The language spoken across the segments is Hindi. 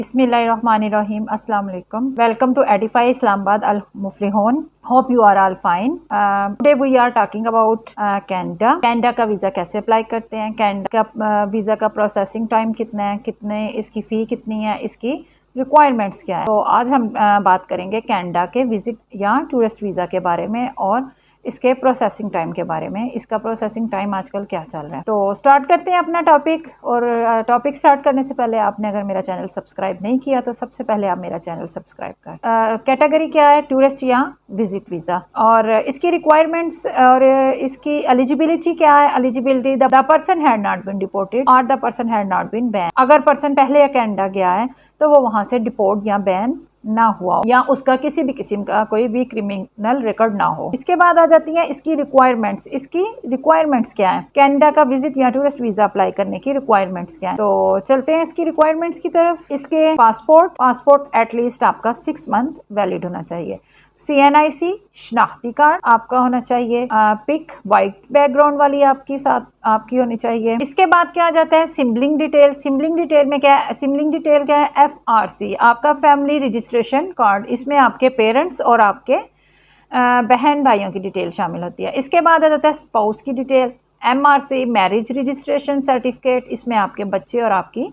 Bismillahirrahmanirrahim. Assalamu alaikum. Welcome to Edify Islamabad Al Muflihun. Hope you are all fine. Today we are talking about Canada. Canada का वीज़ा कैसे अप्लाई करते हैं, कैनेडा का वीज़ा का प्रोसेसिंग टाइम कितना है, कितने इसकी फ़ी कितनी है, इसकी रिक्वायरमेंट्स क्या है। तो आज हम बात करेंगे कैनेडा के विज़िट या टूरिस्ट वीज़ा के बारे में और इसके प्रोसेसिंग टाइम के बारे में। इसका प्रोसेसिंग टाइम आजकल क्या चल रहा है। तो स्टार्ट करते हैं अपना टॉपिक। और टॉपिक स्टार्ट करने से पहले आपने अगर मेरा चैनल सब्सक्राइब नहीं किया तो सबसे पहले आप मेरा चैनल सब्सक्राइब करें। कैटेगरी क्या है, टूरिस्ट या विजिट वीज़ा, और इसकी रिक्वायरमेंट्स और इसकी एलिजिबिलिटी क्या है। Eligibility, the person had not been deported और the person had not been ban. अगर पर्सन पहले कनाडा गया है तो वो वहां से डिपोर्ट या बैन ना हुआ हो या उसका किसी भी किस्म का कोई भी क्रिमिनल रिकॉर्ड ना हो। इसके बाद आ जाती है इसकी रिक्वायरमेंट्स। इसकी रिक्वायरमेंट्स क्या है, कनाडा का विजिट या टूरिस्ट वीजा अप्लाई करने की रिक्वायरमेंट्स क्या है। तो चलते हैं इसकी रिक्वायरमेंट्स की तरफ। इसके पासपोर्ट एटलीस्ट आपका 6 मंथ वैलिड होना चाहिए। CNIC शनाख्ती कार्ड आपका होना चाहिए। पिक वाइट बैकग्राउंड वाली आपकी होनी चाहिए। इसके बाद क्या आ जाता है, सिबलिंग डिटेल। सिबलिंग डिटेल में क्या है, सिबलिंग डिटेल क्या है, FRC आपका फैमिली रजिस्ट्रेशन कार्ड। इसमें आपके पेरेंट्स और आपके बहन भाइयों की डिटेल शामिल होती है। इसके बाद आ जाता है स्पाउस की detail, MRC marriage registration certificate. इसमें आपके बच्चे और आपकी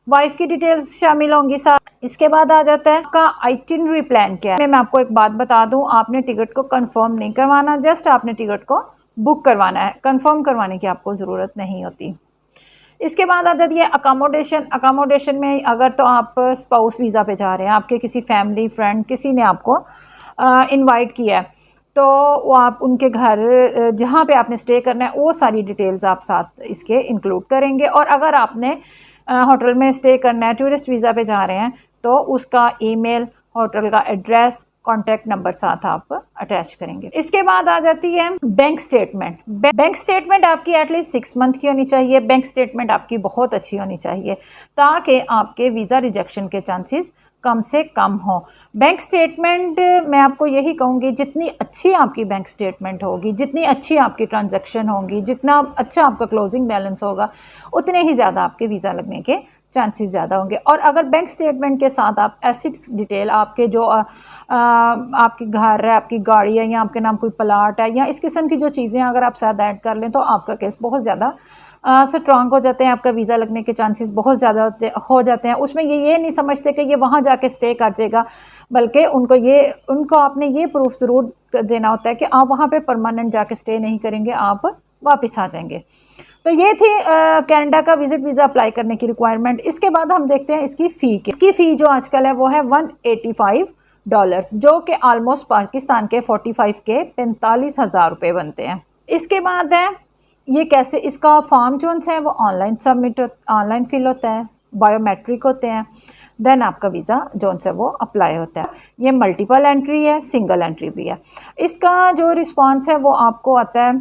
वाइफ की डिटेल्स शामिल होंगी साथ। इसके बाद आ जाता है आपका आइटिनरी प्लान क्या है। मैं आपको एक बात बता दूं, आपने टिकट को कंफर्म नहीं करवाना, जस्ट आपने टिकट को बुक करवाना है। कंफर्म करवाने की आपको ज़रूरत नहीं होती। इसके बाद आ जाती है अकोमोडेशन। अकोमोडेशन में अगर तो आप स्पाउस वीज़ा पे जा रहे हैं, आपके किसी फैमिली फ्रेंड किसी ने आपको इनवाइट किया है, तो वो आप उनके घर जहाँ पे आपने स्टे करना है वो सारी डिटेल्स आप साथ इसके इंक्लूड करेंगे। और अगर आपने होटल में स्टे करना है, टूरिस्ट वीज़ा पे जा रहे हैं, तो उसका ईमेल, होटल का एड्रेस, कॉन्टैक्ट नंबर साथ आप अटैच करेंगे। इसके बाद आ जाती है बैंक स्टेटमेंट। बैंक स्टेटमेंट आपकी एटलीस्ट 6 मंथ की होनी चाहिए। बैंक स्टेटमेंट आपकी बहुत अच्छी होनी चाहिए ताकि आपके वीज़ा रिजेक्शन के चांसेस कम से कम हो। बैंक स्टेटमेंट मैं आपको यही कहूँगी, जितनी अच्छी आपकी बैंक स्टेटमेंट होगी, जितनी अच्छी आपकी ट्रांजैक्शन होगी, जितना अच्छा आपका क्लोजिंग बैलेंस होगा, उतने ही ज़्यादा आपके वीज़ा लगने के चांसेस ज़्यादा होंगे। और अगर बैंक स्टेटमेंट के साथ आप एसेट्स डिटेल, आपके जो आपकी घर है, आपकी गाड़ी है, या आपके नाम कोई प्लाट है, या इस किस्म की जो चीज़ें अगर आप साथ ऐड कर लें तो आपका केस बहुत ज़्यादा स्ट्रांग हो जाते हैं। आपका वीज़ा लगने के चांसेस बहुत ज़्यादा हो जाते हैं। उसमें ये नहीं समझते कि ये वहाँ जाके स्टे कर जाएगा, बल्कि उनको आपने ये प्रूफ ज़रूर देना होता है कि आप वहाँ पे परमानेंट जाके स्टे नहीं करेंगे, आप वापस आ जाएंगे। तो ये थी कनाडा का विजिट वीज़ा अप्लाई करने की रिक्वायरमेंट। इसके बाद हम देखते हैं इसकी फ़ी जो आजकल है वो है $185, जो कि आलमोस्ट पाकिस्तान के 45 के 45,000 रुपये बनते हैं। इसके बाद है ये कैसे, इसका फॉर्म जो है वो ऑनलाइन फिल होता है, बायोमेट्रिक होते हैं, देन आपका वीज़ा जो है वो अप्लाई होता है। ये मल्टीपल एंट्री है, सिंगल एंट्री भी है। इसका जो रिस्पांस है वो आपको आता है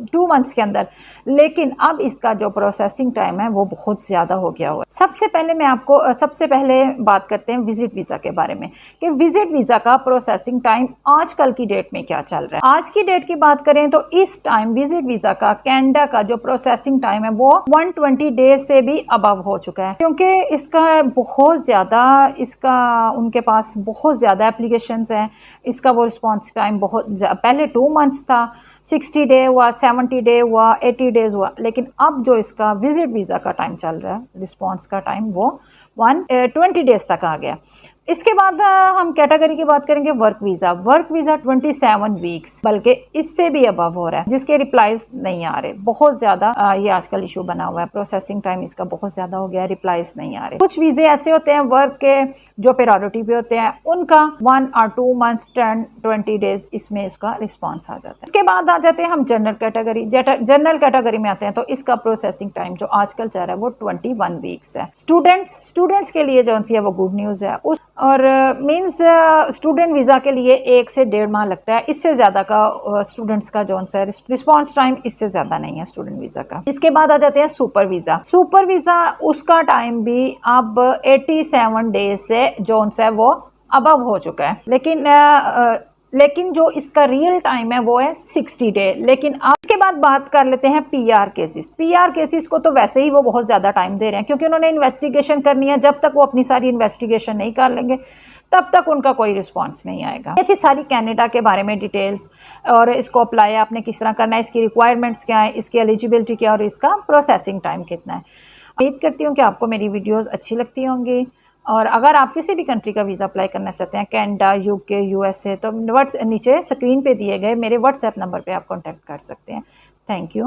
2 मंथ्स के अंदर, लेकिन अब इसका जो प्रोसेसिंग टाइम है वो बहुत ज़्यादा हो गया हुआ है। सबसे पहले बात करते हैं विजिट वीज़ा के बारे में कि विजिट वीज़ा का प्रोसेसिंग टाइम आजकल की डेट में क्या चल रहा है। आज की डेट की बात करें तो इस टाइम विजिट वीज़ा का कनाडा का जो प्रोसेसिंग टाइम है वो 120 डेज से भी अबव हो चुका है, क्योंकि उनके पास बहुत ज़्यादा एप्लीकेशंस हैं। इसका वो रिस्पांस टाइम पहले 2 मंथ्स था, 60 डे हुआ, 70 डे हुआ, 80 डेज हुआ, लेकिन अब जो इसका विजिट वीज़ा का टाइम चल रहा है, रिस्पांस का टाइम वो 120 डेज तक आ गया। इसके बाद हम कैटेगरी की बात करेंगे वर्क वीज़ा 27 वीक्स, बल्कि इससे भी अबव हो रहा है, जिसके रिप्लाईज नहीं आ रहे। बहुत ज़्यादा ये आजकल इशू बना हुआ है, प्रोसेसिंग टाइम इसका बहुत ज़्यादा हो गया है, रिप्लाईज नहीं आ रहे। कुछ वीज़े ऐसे होते हैं वर्क के जो प्रायोरिटी पे होते हैं, उनका 1 और 2 मंथ 10-20 डेज इसमें इसका रिस्पॉन्स आ जाता है। इसके बाद आ जाते हैं हम जनरल कैटेगरी में आते हैं, तो इसका प्रोसेसिंग टाइम जो आजकल चल रहा है वो 21 वीक्स है। स्टूडेंट्स के लिए जो है वो गुड न्यूज़ है। और मींस स्टूडेंट वीज़ा के लिए 1 से 1.5 माह लगता है। इससे ज़्यादा का स्टूडेंट्स का जो है रिस्पॉन्स टाइम इससे ज़्यादा नहीं है स्टूडेंट वीज़ा का। इसके बाद आ जाते हैं सुपर वीज़ा उसका टाइम भी अब 87 डेज से जो है वो अबव हो चुका है, लेकिन जो इसका रियल टाइम है वो है 60 डे। लेकिन इसके बाद बात कर लेते हैं पीआर केसेस। पीआर केसेस को तो वैसे ही वो बहुत ज़्यादा टाइम दे रहे हैं, क्योंकि उन्होंने इन्वेस्टिगेशन करनी है। जब तक वो अपनी सारी इन्वेस्टिगेशन नहीं कर लेंगे तब तक उनका कोई रिस्पांस नहीं आएगा। ये थी सारी कनाडा के बारे में डिटेल्स, और इसको अप्लाई आपने किस तरह करना है, इसकी रिक्वायरमेंट्स क्या है, इसकी एलिजिबिलिटी क्या और इसका प्रोसेसिंग टाइम कितना है। उम्मीद करती हूँ कि आपको मेरी वीडियोज़ अच्छी लगती होंगी। और अगर आप किसी भी कंट्री का वीज़ा अप्लाई करना चाहते हैं, कनाडा, यूके, यूएसए, तो नीचे स्क्रीन पे दिए गए मेरे व्हाट्सएप नंबर पे आप कांटेक्ट कर सकते हैं। Thank you.